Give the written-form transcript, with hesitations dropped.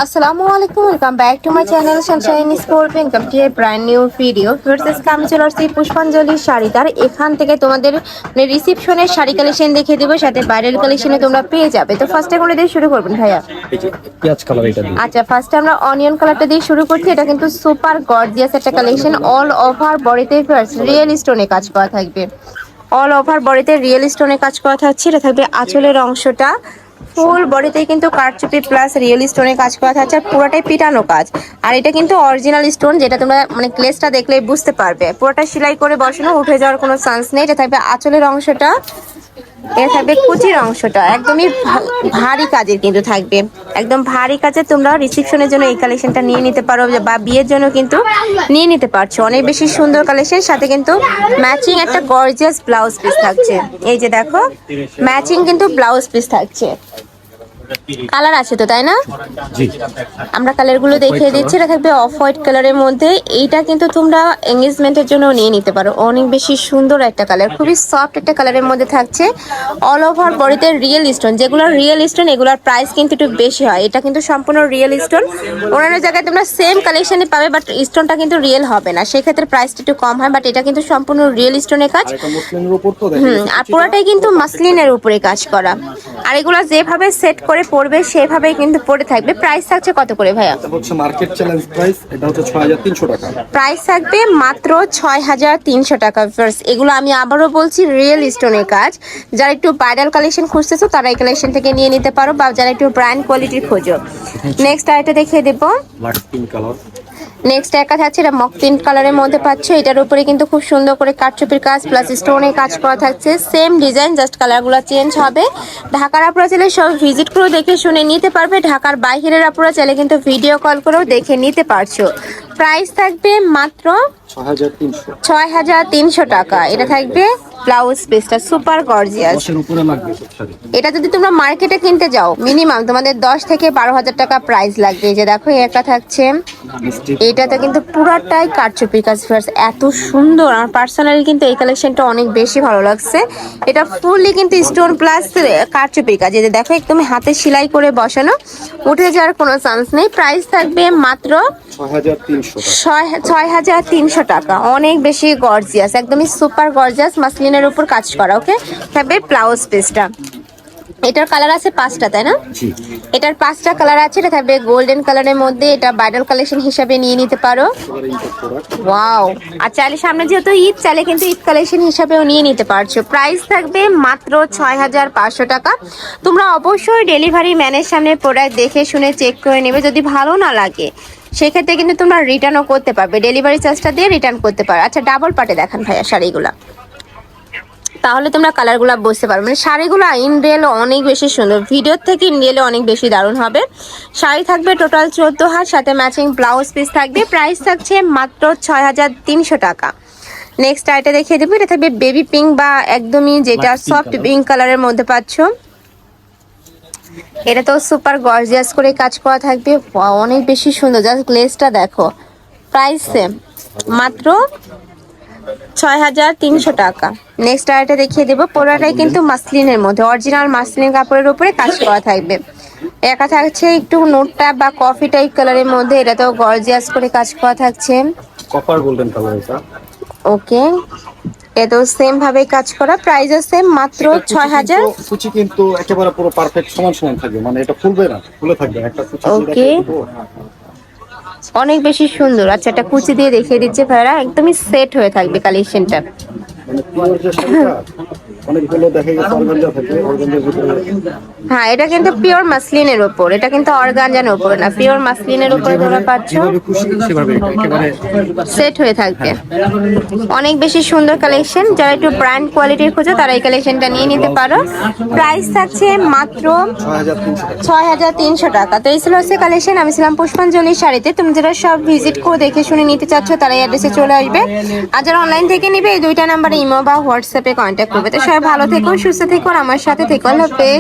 আসসালামু আলাইকুম, welcome back to my channel Sunshine sport. Welcome to A brand new video. Versus আমি চলে আসছি পুষ্পাঞ্জলির শাড়িদার। এখান থেকে তোমাদের রিসেপশনের শাড়ি কালেকশন দেখিয়ে দেবো, সাথে বাইরের কালেকশনে তোমরা পেয়ে যাবে। তো ফার্স্টে করে দিয়ে শুরু করবেন ভাইয়া। পেঁয়াজ কালার এটা দিয়ে। আচ্ছা, ফার্স্টে আমরা অনিয়ন কালারটা দিয়ে শুরু করছি। এটা কিন্তু সুপার গর্জিয়াস একটা কালেকশন। অল ওভার বডিতে রিয়েল স্টোনে কাজ করা থাকবে। অল ওভার বডিতে রিয়েল স্টোনে কাজ করা থাকছে। এটা থাকবে আঁচলের অংশটা। ফুল বডিতে কিন্তু কারচুপি প্লাস রিয়েল স্টোনে কাজ করা থাকছে, আর পুরোটাই পিটানো কাজ। আর এটা কিন্তু অরিজিনাল স্টোন, যেটা তোমরা মানে ক্লেসটা দেখলেই বুঝতে পারবে। পুরোটা সেলাই করে বসানো, উঠে যাওয়ার কোনো চান্স নেই। এটা থাকবে আঁচলের অংশটা, এটা থাকবে কুচির অংশটা। একদমই ভারী কাজের কিন্তু থাকবে, একদম ভারী কাজের। তোমরা রিসেপশনের জন্য এই কালেকশনটা নিয়ে নিতে পারো, বা বিয়ের জন্য কিন্তু নিয়ে নিতে পারছো। অনেক বেশি সুন্দর কালেকশন, সাথে কিন্তু ম্যাচিং একটা গর্জিয়াস ব্লাউজ পিস থাকছে। এই যে দেখো, ম্যাচিং কিন্তু ব্লাউজ পিস থাকছে। কালার আছে তো, তাই না? আমরা কালারগুলো দেখিয়ে দিচ্ছি। এটা থাকবে অফ হোয়াইট কালারের মধ্যে। এইটা কিন্তু তোমরা এঙ্গেজমেন্টের জন্য নিয়ে নিতে পারো। অনেক বেশি সুন্দর একটা কালার, খুবই সফট একটা কালারের মধ্যে থাকছে। অল ওভার বডিতে রিয়েল স্টোন, যেগুলো রিয়েল স্টোন এগুলোর প্রাইস কিন্তু একটু বেশি হয়। এটা কিন্তু সম্পূর্ণ রিয়েল স্টোন। অন্যান্য জায়গায় তোমরা সেম কালেকশনে পাবে, বাট স্টোনটা কিন্তু রিয়েল হবে না, সেক্ষেত্রে প্রাইসটা একটু কম হয়। বাট এটা কিন্তু সম্পূর্ণ রিয়েল স্টোনের কাজ। আর পুরোটাই কিন্তু মাসলিনের উপরে কাজ করা। আর এগুলো যেভাবে সেট করে পড়বে সেভাবেই কিন্তু পড়ে থাকবে। প্রাইস থাকছে কত করে ভাইয়া? এটা হচ্ছে মার্কেট চ্যালেঞ্জ প্রাইস, এটা হচ্ছে 6300 টাকা। প্রাইস থাকবে মাত্র 6300 টাকা। ফার্স্ট এগুলো আমি আবারও বলছি, রিয়েল স্টোনের কাজ। যারা একটু ব্রাইডাল কালেকশন খুঁজতেছো তারা এই কালেকশন থেকে নিয়ে নিতে পারো, বা যারা একটু ব্র্যান্ড কোয়ালিটির খোঁজো। নেক্সট আরেকটা দেখিয়ে দেবো। নেক্সট একটা থাকছে, এটা মক পিঙ্ক কালারের মধ্যে পাচ্ছ। এটার উপরে কিন্তু খুব সুন্দর করে কারচুপির কাজ প্লাস স্টোনের কাজ করা থাকছে। সেম ডিজাইন, জাস্ট কালারগুলো চেঞ্জ হবে। ঢাকার আপুরা চাইলে সব ভিজিট করেও দেখে শুনে নিতে পারবে। ঢাকার বাইরের আপুরা চাইলে কিন্তু ভিডিও কল করেও দেখে নিতে পারছো। প্রাইস থাকবে মাত্র 6300 টাকা। এটা থাকবে ব্লাউজ পিসটা, সুপার গর্জিয়াস। এটা যদি তোমরা মার্কেটে কিনতে যাও মিনিমাম তোমাদের 10 থেকে 12,000 টাকা প্রাইস লাগবে। এই যে দেখো, একটা থাকছে, এটাতে কিন্তু পুরাটাই কারচুপি কাজ। এত সুন্দর। আর পার্সোনালি কিন্তু এই কালেকশনটা অনেক বেশি ভালো লাগছে। এটা ফুললি কিন্তু স্টোন প্লাস কারচুপি কাজ। এই যে দেখো, একদম হাতে সেলাই করে বসানো, উঠে যাওয়ার কোনো চান্স নেই। প্রাইস থাকবে মাত্র 6300 টাকা। অনেক বেশি গর্জিয়াস, একদমই সুপার গর্জিয়াস মাসলিনের উপর কাজ করা। ওকে, থাকবে ব্লাউজ পিসটা। এটার কালার আছে 5টা, তাই না? এটার 5টা কালার আছে। এটা থাকবে গোল্ডেন কালারের মধ্যে। এটা ব্রাইডাল কালেকশন হিসাবে নিয়ে নিতে পারো। ওয়াও। আর চাইলে সামনে যেহেতু ঈদ, চাইলে কিন্তু ঈদ কালেকশন হিসাবেও নিয়ে নিতে পারছো। প্রাইস থাকবে মাত্র 6500 টাকা। তোমরা অবশ্যই ডেলিভারি ম্যানের সামনে প্রোডাক্ট দেখে শুনে চেক করে নেবে। যদি ভালো না লাগে সেক্ষেত্রে কিন্তু তোমরা রিটার্নও করতে পারবে, ডেলিভারি চার্জটা দিয়ে রিটার্ন করতে পারো। আচ্ছা, ডাবল পার্টে দেখান ভাইয়া শাড়িগুলা, তাহলে তোমরা কালারগুলো বুঝতে পারবে। মানে শাড়িগুলো ইন রিয়েল অনেক বেশি সুন্দর, ভিডিওর থেকে ইন রিয়েলে অনেক বেশি দারুণ হবে। শাড়ি থাকবে টোটাল 14 হাত, সাথে ম্যাচিং ব্লাউজ পিস থাকবে। প্রাইস থাকছে মাত্র 6300 টাকা। নেক্সট আইটা দেখিয়ে দেবো। এটা থাকবে বেবি পিঙ্ক, বা একদমই যেটা সফট পিঙ্ক কালারের মধ্যে পাচ্ছ। এটা তো সুপার গর্জিয়াস করে কাজ করা থাকবে, অনেক বেশি সুন্দর। জাস্ট গ্লেজটা দেখো। প্রাইস সেম, মাত্র 6300 টাকা। নেক্সট আরেকটা দেখিয়ে দেবো। পুরোটাই কিন্তু মাসলিনের মধ্যে, অরিজিনাল মাসলিন কাপড়ের উপরে কাজ করা থাকবে। একা থাকছে একটু নোটটা বা কফি টাইপ কালারের মধ্যে। এটাতেও গর্জিয়াস করে কাজ করা থাকছে, কপার গোল্ডেন কালার এটা। ওকে, এটাও সেম ভাবে কাজ করা। প্রাইসও সেম, মাত্র 6000। কুচি কিন্তু একেবারে পুরো পারফেক্ট সমান সমান থাকবে, মানে এটা ফুলবে না, ফুলে থাকবে একটা কুচি। ওকে, অনেক বেশি সুন্দর। আচ্ছা, একটা কুচি দিয়ে দেখিয়ে দিচ্ছে ভাইরা, একদমই সেট হয়ে থাকবে কালেকশনটা। হ্যাঁ, এটা কিন্তু পিওর মাসলিনের উপর, এটা কিন্তু অর্গানজার উপরে না, পিওর মাসলিনের উপরে তোমরা পাচ্ছ। সেট হয়ে থাকবে, অনেক বেশি সুন্দর কালেকশন। যারা একটু ব্র্যান্ড কোয়ালিটির খোঁজো তারা এই কালেকশনটা নিয়ে নিতে পারো। প্রাইস থাকছে মাত্র 6300 টাকা। তো এই ছিল হচ্ছে কালেকশন। আমি ছিলাম পুষ্পাঞ্জলি শাড়িতে। তুমি যারা সব ভিজিট করে দেখে শুনে নিতে চাচ্ছ তারা এই অ্যাড্রেসে চলে আসবে। আর যারা অনলাইন থেকে নিবে এই 2টা নাম্বারে ইমো বা হোয়াটসঅ্যাপে কন্ট্যাক্ট করবে। তো সবাই ভালো থেকো, সুস্থ থেকো, আমার সাথে থেকো। আল্লাহ হাফেজ।